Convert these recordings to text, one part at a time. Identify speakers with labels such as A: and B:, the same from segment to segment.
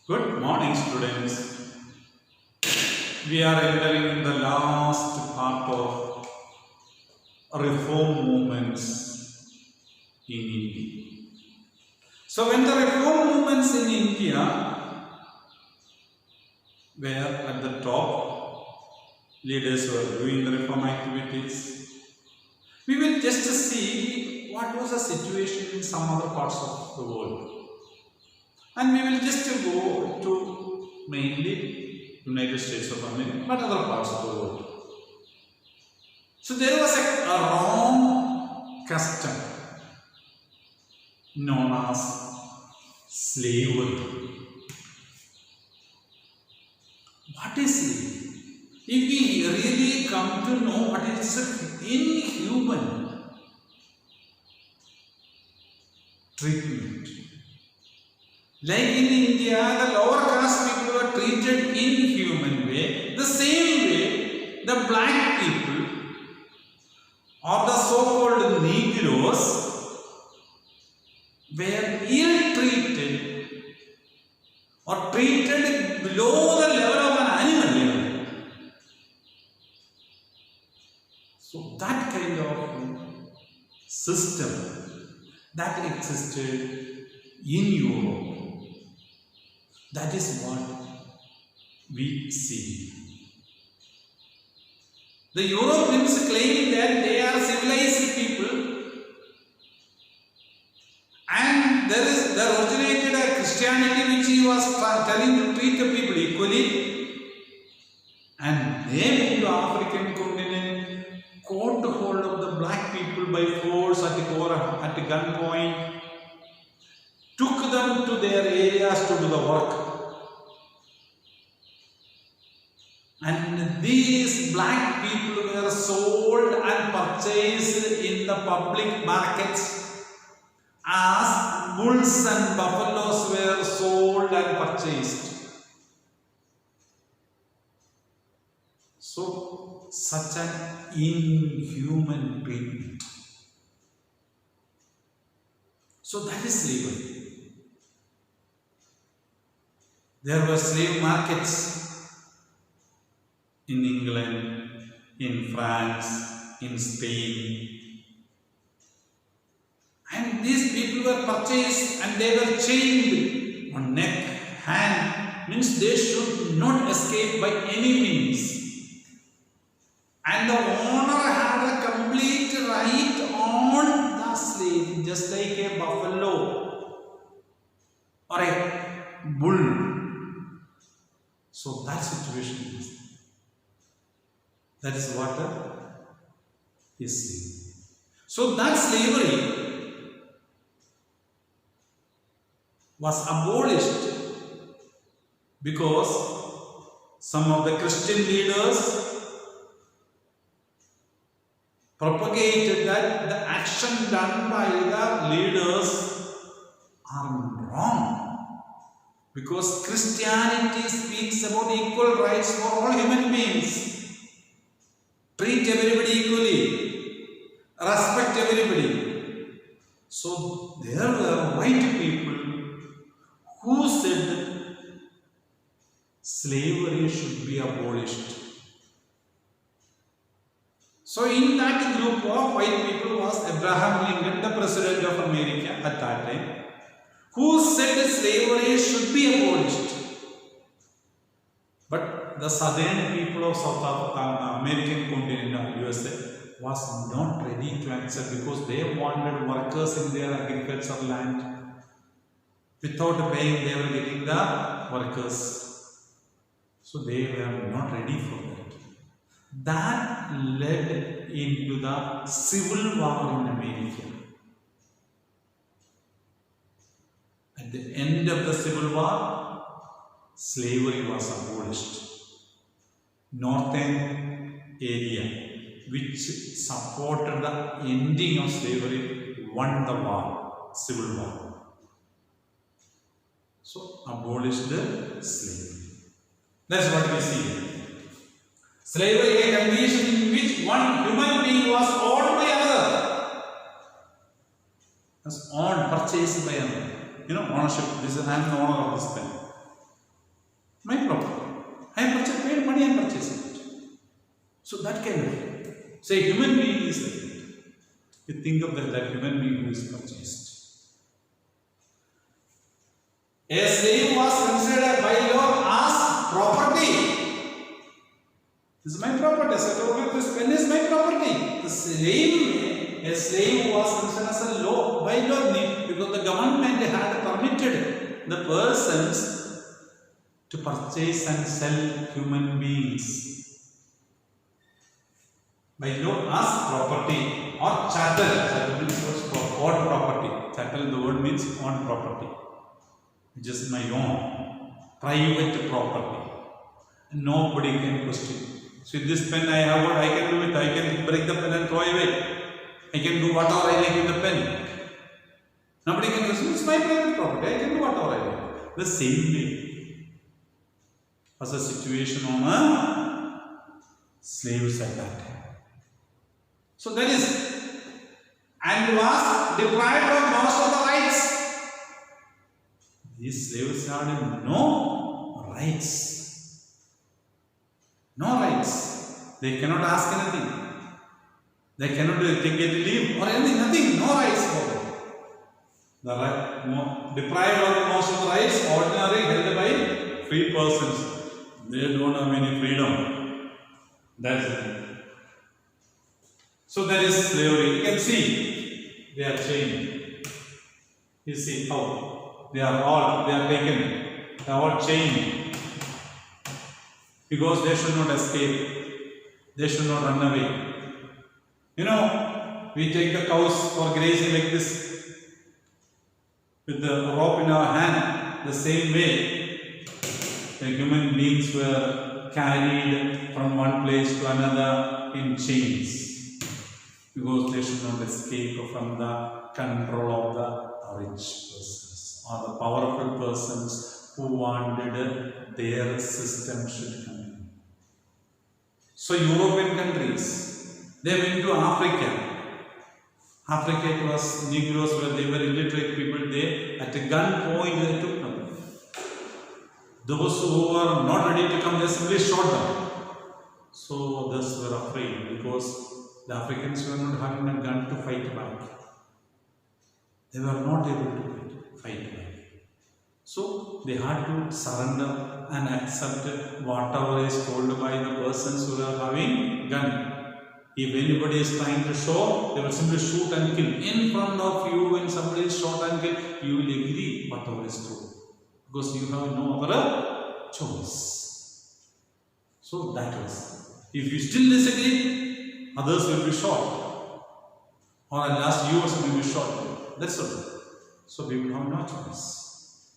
A: Good morning, students. We are entering the last part of reform movements in India. So, when the reform movements in India were at the top, leaders were doing the reform activities. We will just see what was the situation in some other parts of the world. And we will just go to mainly United States of America, but other parts of the world. So there was a wrong custom known as slavery. What is slavery? If we really come to know what it is, inhuman treatment. Like in India, the lower caste people were treated inhuman way. The same way, the black people or the so-called Negroes were ill-treated or treated below the level of an animal level. So that kind of system that existed in Europe. That is what we see. The Europeans claim that they are civilized people, and there originated a Christianity which he was telling to treat the people equally, and they moved to African continent, caught hold of the black people by force at gunpoint, took them to their areas to do the work. And these black people were sold and purchased in the public markets as bulls and buffaloes were sold and purchased. So, such an inhuman treatment. So that is slavery. There were slave markets in England, in France, in Spain. And these people were purchased and they were chained on neck, hand, means they should not escape by any means. And the owner had a complete right on the slave, just like a buffalo or a bull. So that situation is. That is what is slavery. So that slavery was abolished because some of the Christian leaders propagated that the action done by the leaders are wrong. Because Christianity speaks about equal rights for all human beings. Treat everybody equally, respect everybody. So there were white people who said slavery should be abolished. So in that group of white people was Abraham Lincoln, the President of America at that time, who said slavery should be abolished. But the southern people of American continent, USA, was not ready to accept because they wanted workers in their agricultural land. Without paying, they were getting the workers. So they were not ready for that. That led into the civil war in America. At the end of the civil war, slavery was abolished. Northern area, which supported the ending of slavery, won the war, civil war. So, abolished the slavery. That's what we see. Slavery is a condition in which one human being was owned by another. Was owned, purchased by another. Ownership. This is, I am the owner of this pen. Say human being is like that. You think of that human being who is purchased. A slave was considered by law as property. This is my property. So I told you this pen is my property. The same way, a slave was considered as a law by law because the government had permitted the persons to purchase and sell human beings by law as property or chattel. Chattel means own property. Chattel, the word means own property. Just my own private property. Nobody can question. So this pen I have, what I can do it. I can break the pen and throw away. I can do whatever I like with the pen. Nobody can question. It's my private property. I can do whatever I like. The same way was a situation on a slaves at that time. So that is, and was deprived of most of the rights. These slaves had no rights. No rights. They cannot ask anything. They cannot take a leave or anything. Nothing. No rights for them. The right, deprived of most of the rights ordinary held by free persons. They don't have any freedom. That's it. So that is slavery. You can see they are chained. You see how they are taken. They are all chained. Because they should not escape. They should not run away. You know, we take the cows for grazing like this with the rope in our hand. The same way, the human beings were carried from one place to another in chains. Because they should not escape from the control of the rich persons or the powerful persons who wanted their system should come in. So European countries, they went to Africa. Africa, it was Negroes where they were illiterate people. They at a gunpoint they took them. Those who were not ready to come, they simply shot them. So others were afraid because the Africans were not having a gun to fight back. They were not able to fight back. So they had to surrender and accept whatever is told by the persons who are having gun. If anybody is trying to show, they will simply shoot and kill. In front of you, when somebody is shot and killed, you will agree whatever is true. Because you have no other choice. So that was. If you still disagree, others will be shot. Or at last you also will be shot. That's all. So we will have no choice.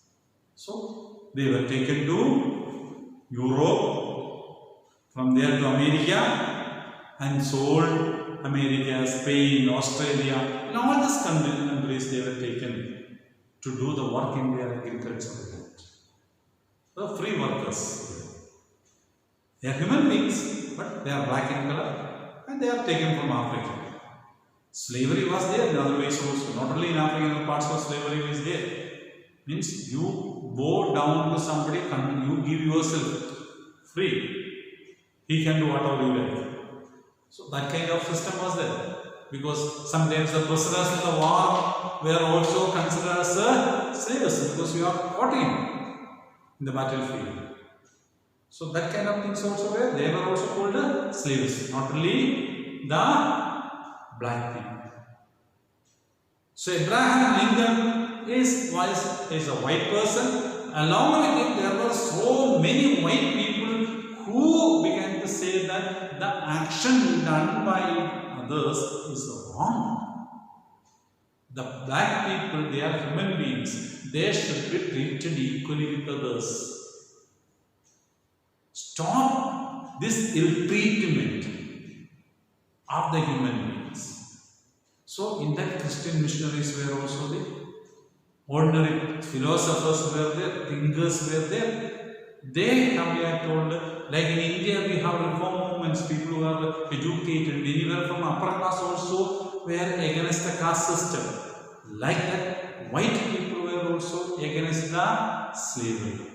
A: So they were taken to Europe, from there to America, and sold. America, Spain, Australia, in all these countries they were taken to do the work in their agricultural land. The free workers. They are human beings, but they are black in color and they are taken from Africa. Slavery was there in other ways also. Not only in African parts of slavery was there. Means you bow down to somebody, you give yourself free. He can do whatever you like. So that kind of system was there. Because sometimes the prisoners in the war were also considered as slaves because you are fought in the battlefield. So that kind of things also were. They were also called slaves. Not only the black people. So Abraham Lincoln is a white person. Along with him, there were so many white people who began to say that the action done by others is wrong. The black people, they are human beings. They should be treated equally with others. Stop this ill treatment of the human beings. So in that, Christian missionaries were also there. Ordinary philosophers were there, thinkers were there. They have been told, like in India we have reform movements, people who are educated, anywhere from upper class also were against the caste system. Like that, white people were also against the slavery.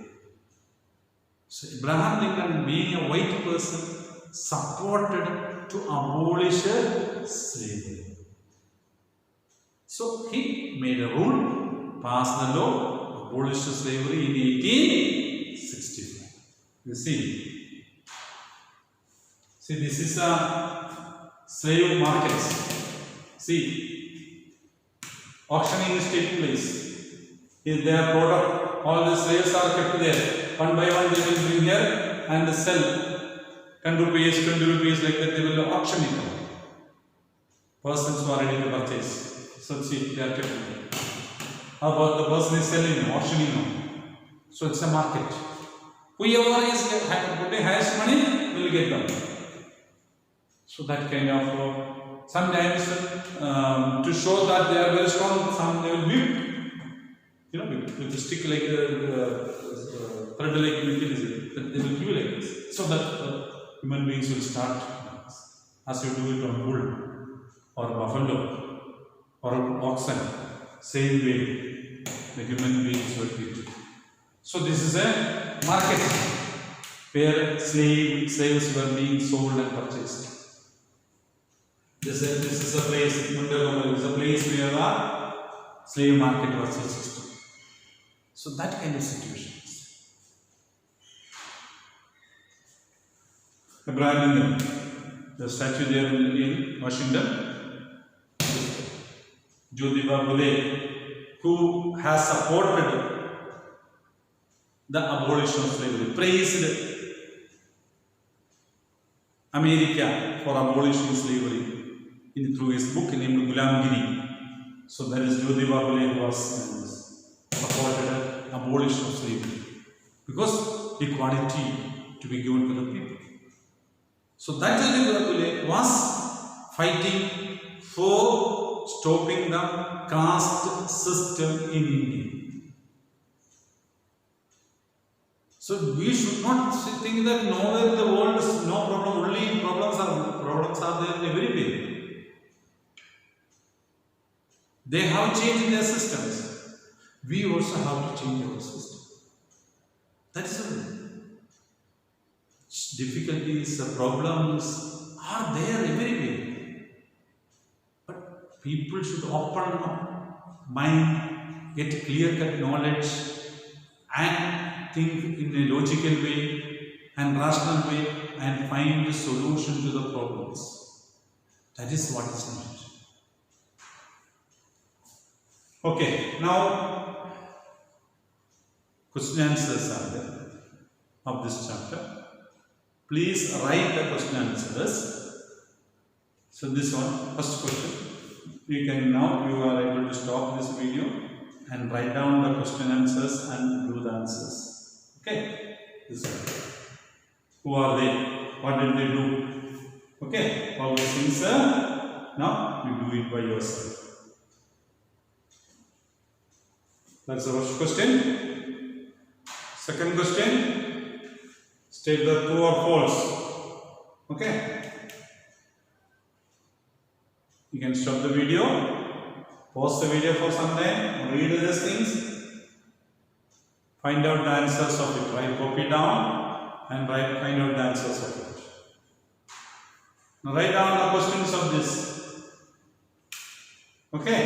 A: So Abraham Lincoln, being a white person, supported to abolish slavery. So he made a rule, passed the law, abolished slavery in 1865. You see, this is a slave markets. See, auctioning is taking place. If they are product, all the slaves are kept there. One by one they will bring here and sell. 10 rupees, 20 rupees, like that they will auction it out. Persons who are ready to purchase. So see, they are kept there. How about the person is selling, auctioning out? So it's a market. Whoever is putting highest money will get them. So that kind of sometimes to show that they are very strong, some they will whip, with a stick like thread like mechanism, they will give like this, so that human beings will start as you do it on bull or buffalo or oxen, same way the human beings were treated. So this is a market where slaves were being sold and purchased. This is a place, MUMTAZ is a place where the slave market was existing. So that kind of situations. Abraham Lincoln, the statue there in Washington, JYOTI, who has supported the abolition of slavery, praised America for abolishing slavery through his book named Gulamgiri. So that is JYOTI who was supported abolition of slavery because equality to be given to the people. So that JYOTI was fighting for stopping the caste system in India. So we should not think that nowhere in the world is no problem, only problems are there everywhere. They have changed their systems. We also have to change our system. That is all. Difficulties, problems are there everywhere. But people should open mind, get clear-cut knowledge, and think in a logical way and rational way and find a solution to the problems. That is what is needed. Okay, now question answers are there of this chapter. Please write the question answers. So this one, first question. You are able to stop this video and write down the question answers and do the answers. Okay, this one. Who are they? What did they do? Okay, all these things. Now you do it by yourself. That's the first question. Second question. State the true or false. Okay. You can stop the video. Pause the video for some time. Read these things. Find out the answers of it. Write, copy down and find out the answers of it. Now write down the questions of this. Okay.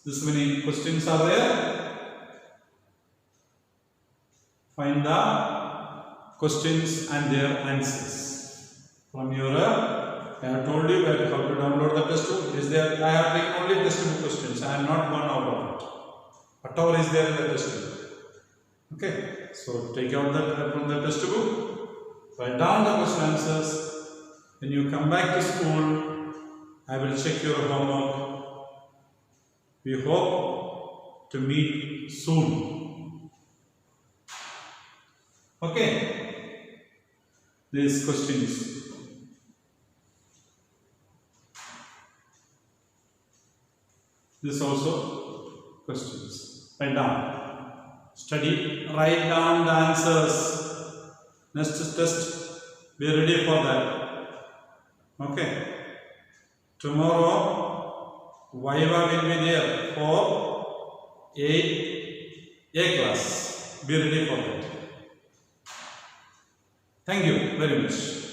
A: This many questions are there. Find the questions and their answers from your. I have told you how to download the test book. Is there? I have taken only test book questions. I am not gone out of it. Whatever is there in the test book. Okay. So take out that from the test book. Write down the question answers. When you come back to school, I will check your homework. We hope to meet soon. Okay. These questions. This also questions. Write down. Study. Write down the answers. Next test. Be ready for that. Okay. Tomorrow, Viva will be there for A class. Be ready for that. Thank you very much.